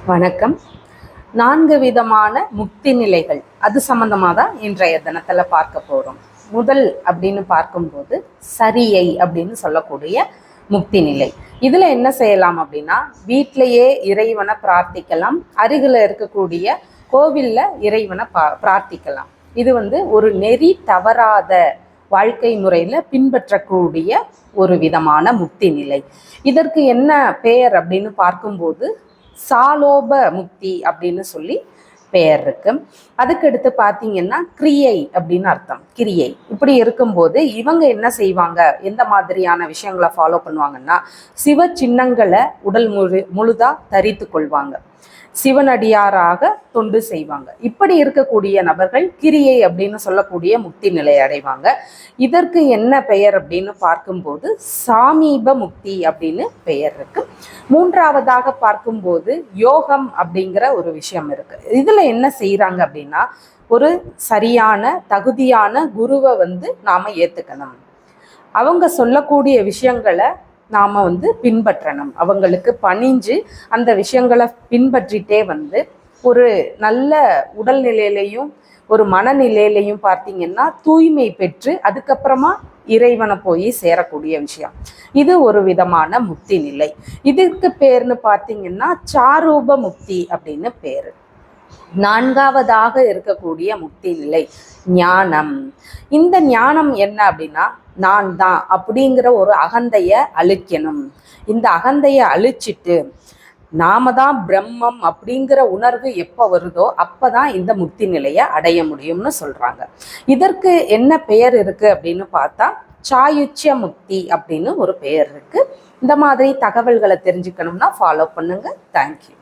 வணக்கம். 4 விதமான முக்தி நிலைகள் அது சம்பந்தமாக தான் இன்றைய தினத்தில் பார்க்க போகிறோம். முதல் அப்படின்னு பார்க்கும்போது சரியை அப்படின்னு சொல்லக்கூடிய முக்தி நிலை. இதில் என்ன செய்யலாம் அப்படின்னா, வீட்டிலையே இறைவனை பிரார்த்திக்கலாம், அருகில் இருக்கக்கூடிய கோவிலில் இறைவனை பிரார்த்திக்கலாம். இது ஒரு நெறி தவறாத வாழ்க்கை முறையில் பின்பற்றக்கூடிய ஒரு விதமான முக்தி நிலை. இதற்கு என்ன பெயர் அப்படின்னு பார்க்கும்போது சாலோப முக்தி அப்படின்னு சொல்லி பெயர் இருக்கு. அதுக்கு அடுத்து பார்த்தீங்கன்னா கிரியை அப்படின்னு அர்த்தம். கிரியை இப்படி இருக்கும்போது இவங்க என்ன செய்வாங்க, எந்த மாதிரியான விஷயங்களை ஃபாலோ பண்ணுவாங்கன்னா, சிவ சின்னங்களை உடல் முழுதா தரித்து கொள்வாங்க, சிவனடியாராக தொண்டு செய்வாங்க. இப்படி இருக்கக்கூடிய நபர்கள் கிரியை அப்படின்னு சொல்லக்கூடிய முக்தி நிலை அடைவாங்க. இதற்கு என்ன பெயர் அப்படின்னு பார்க்கும்போது சாமீப முக்தி அப்படின்னு பெயர் இருக்கு. மூன்றாவதாக பார்க்கும்போது யோகம் அப்படிங்கிற ஒரு விஷயம் இருக்கு. இதுல என்ன செய்யறாங்க அப்படின்னா, ஒரு சரியான தகுதியான குருவை நாம ஏத்துக்கணும், அவங்க சொல்லக்கூடிய விஷயங்களை நாம் பின்பற்றணும், அவங்களுக்கு பணிஞ்சு அந்த விஷயங்களை பின்பற்றிட்டே ஒரு நல்ல உடல்நிலையிலையும் ஒரு மனநிலையிலையும் பார்த்தீங்கன்னா தூய்மை பெற்று அதுக்கப்புறமா இறைவனை போய் சேரக்கூடிய விஷயம். இது ஒரு விதமான முக்தி நிலை. இதுக்கு பேர்னு பார்த்தீங்கன்னா சாரூப முக்தி அப்படின்னு பேரு. நான்காவதாக இருக்கக்கூடிய முக்தி நிலை ஞானம். இந்த ஞானம் என்ன அப்படின்னா, நான் தான் அப்படிங்கிற ஒரு அகந்தைய அழிக்கணும். இந்த அகந்தைய அழிச்சிட்டு நாம தான் பிரம்மம் அப்படிங்கிற உணர்வு எப்போ வருதோ அப்பதான் இந்த முக்தி நிலையை அடைய முடியும்னு சொல்றாங்க. இதற்கு என்ன பெயர் இருக்கு அப்படின்னு பார்த்தா சாயுச்சிய முக்தி அப்படின்னு ஒரு பெயர் இருக்கு. இந்த மாதிரி தகவல்களை தெரிஞ்சுக்கணும்னா ஃபாலோ பண்ணுங்க. தேங்க்யூ.